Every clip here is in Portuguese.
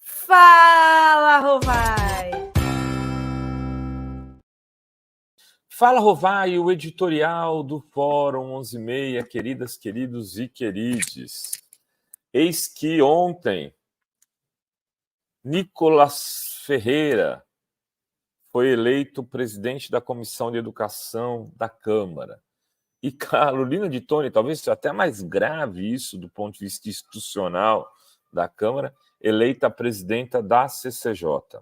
Fala, Rovai! Fala, Rovai, o editorial do Fórum 11:30, queridas, queridos e querides. Eis que ontem, Nicolas Ferreira foi eleito presidente da Comissão de Educação da Câmara. E Carolina de Tone, talvez até mais grave isso do ponto de vista institucional da Câmara, eleita presidenta da CCJ.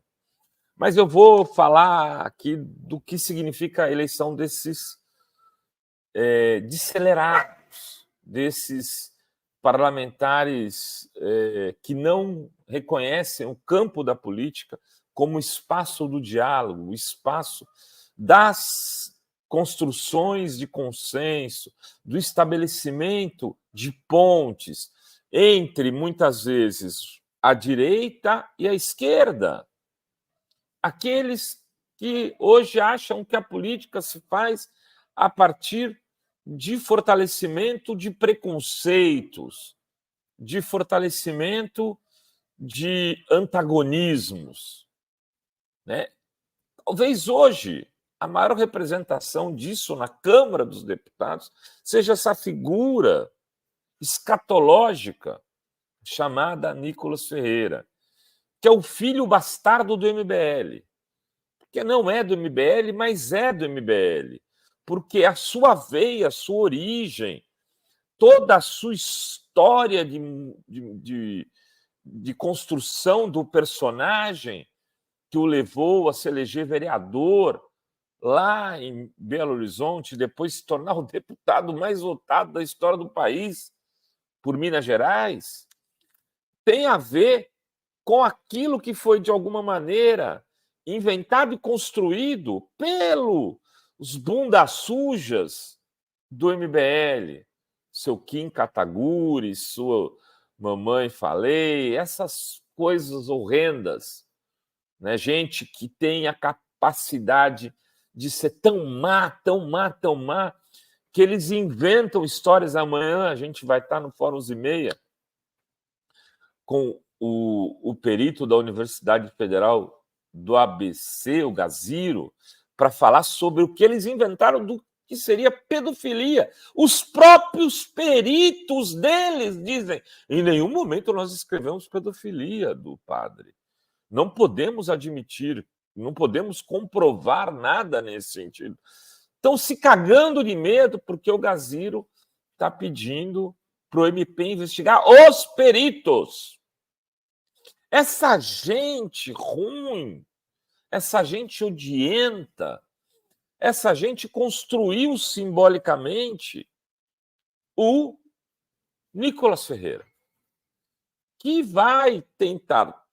Mas eu vou falar aqui do que significa a eleição desses decelerados, desses parlamentares que não reconhecem o campo da política como espaço do diálogo, o espaço das construções de consenso, do estabelecimento de pontes entre, muitas vezes, a direita e a esquerda. Aqueles que hoje acham que a política se faz a partir de fortalecimento de preconceitos, de fortalecimento de antagonismos, né? Talvez hoje a maior representação disso na Câmara dos Deputados seja essa figura escatológica chamada Nicolas Ferreira, que é o filho bastardo do MBL, que não é do MBL, mas é do MBL, porque a sua veia, a sua origem, toda a sua história de construção do personagem que o levou a se eleger vereador lá em Belo Horizonte, depois se tornar o deputado mais votado da história do país por Minas Gerais, tem a ver com aquilo que foi, de alguma maneira, inventado e construído pelos bundas sujas do MBL, seu Kim Kataguiri, sua Mamãe Falei, essas coisas horrendas, né? Gente que tem a capacidade de ser tão má, tão má, tão má, que eles inventam histórias. Amanhã a gente vai estar no Fórum 11:30 com o perito da Universidade Federal do ABC, o Gaziro, para falar sobre o que eles inventaram do que seria pedofilia. Os próprios peritos deles dizem: em nenhum momento nós escrevemos pedofilia do padre. Não podemos admitir, não podemos comprovar nada nesse sentido. Estão se cagando de medo porque o Gaziro está pedindo para o MP investigar os peritos. Essa gente ruim, essa gente odienta, essa gente construiu simbolicamente o Nicolas Ferreira, que vai tentar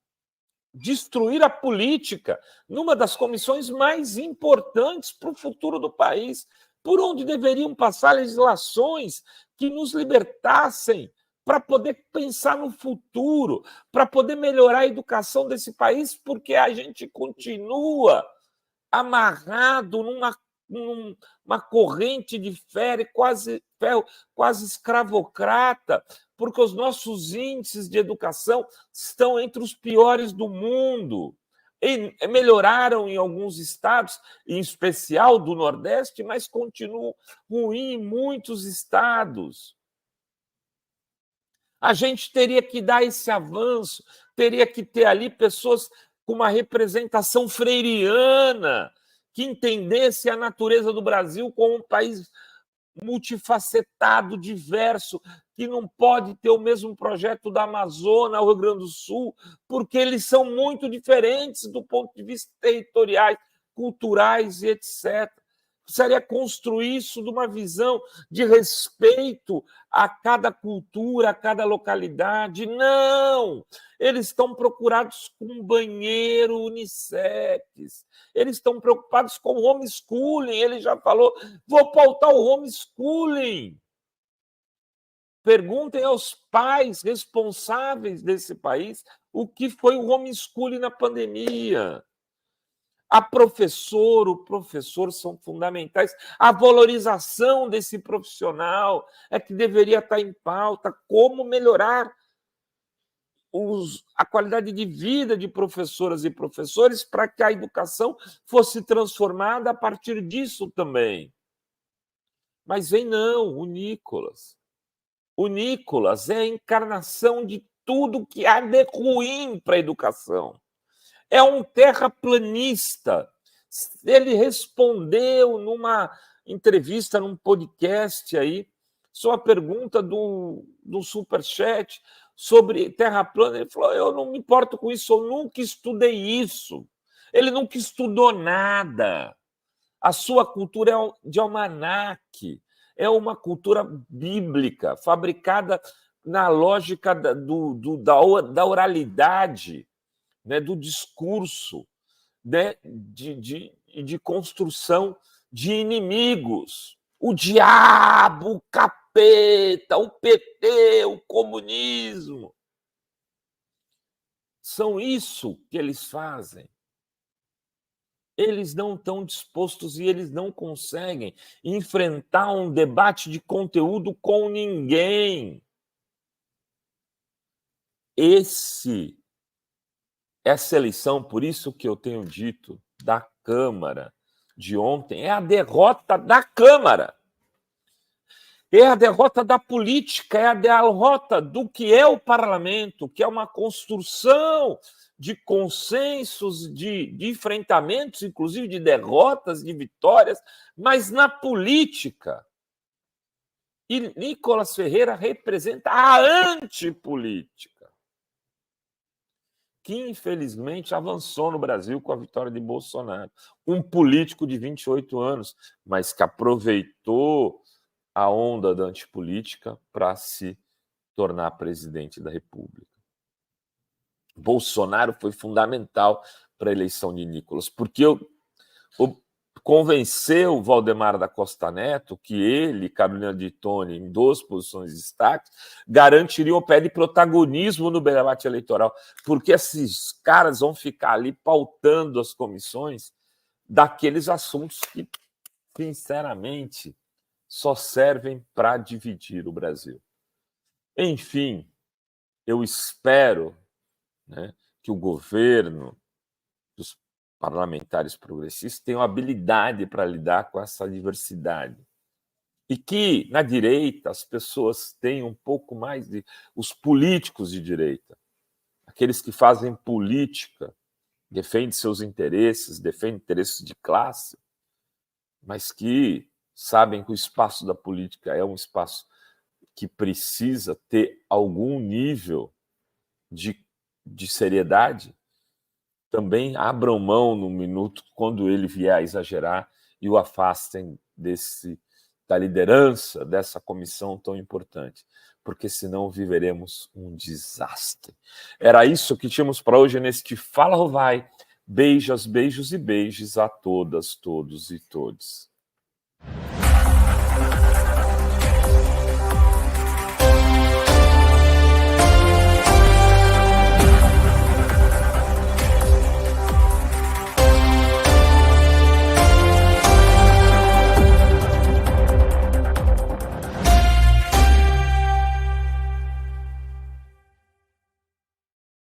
destruir a política numa das comissões mais importantes para o futuro do país, por onde deveriam passar legislações que nos libertassem para poder pensar no futuro, para poder melhorar a educação desse país, porque a gente continua amarrado numa corrente de ferro quase escravocrata, porque os nossos índices de educação estão entre os piores do mundo. E melhoraram em alguns estados, em especial do Nordeste, mas continuam ruim em muitos estados. A gente teria que dar esse avanço, teria que ter ali pessoas com uma representação freiriana, que entendesse a natureza do Brasil como um país multifacetado, diverso, que não pode ter o mesmo projeto da Amazônia ao Rio Grande do Sul, porque eles são muito diferentes do ponto de vista territoriais, culturais e etc. Precisaria construir isso de uma visão de respeito a cada cultura, a cada localidade. Não! Eles estão procurados com banheiro unissex. Eles estão preocupados com homeschooling. Ele já falou, vou pautar o homeschooling. Perguntem aos pais responsáveis desse país o que foi o homeschooling na pandemia. A professora, o professor são fundamentais. A valorização desse profissional é que deveria estar em pauta. Como melhorar a qualidade de vida de professoras e professores para que a educação fosse transformada a partir disso também. Mas vem não, o Nicolas. O Nicolas é a encarnação de tudo que há de ruim para a educação. É um terraplanista. Ele respondeu numa entrevista, num podcast aí, sua pergunta do Superchat sobre terra plana. Ele falou, eu não me importo com isso, eu nunca estudei isso. Ele nunca estudou nada. A sua cultura é de almanaque, é uma cultura bíblica, fabricada na lógica da oralidade, né, do discurso, né, de construção de inimigos. O diabo, o capeta, o PT, o comunismo. São isso que eles fazem. Eles não estão dispostos e eles não conseguem enfrentar um debate de conteúdo com ninguém. Essa eleição, por isso que eu tenho dito, da Câmara de ontem, é a derrota da Câmara. É a derrota da política, é a derrota do que é o parlamento, que é uma construção de consensos, de enfrentamentos, inclusive de derrotas, de vitórias, mas na política. E Nicolas Ferreira representa a antipolítica, que infelizmente avançou no Brasil com a vitória de Bolsonaro. Um político de 28 anos, mas que aproveitou a onda da antipolítica para se tornar presidente da República. Bolsonaro foi fundamental para a eleição de Nicolas, porque convenceu Valdemar da Costa Neto que ele, Carolina de Tone, em 2 posições de destaque, garantiriam o pé de protagonismo no debate eleitoral, porque esses caras vão ficar ali pautando as comissões daqueles assuntos que, sinceramente, só servem para dividir o Brasil. Enfim, eu espero, né, que o governo, os parlamentares progressistas tenham habilidade para lidar com essa diversidade. E que, na direita, as pessoas tenham um pouco mais de... Os políticos de direita, aqueles que fazem política, defendem seus interesses, defendem interesses de classe, mas que sabem que o espaço da política é um espaço que precisa ter algum nível de seriedade, também abram mão no minuto quando ele vier a exagerar e o afastem da liderança dessa comissão tão importante, porque senão viveremos um desastre. Era isso que tínhamos para hoje neste Fala Rovai. Beijos, beijos e beijos a todas, todos e todes.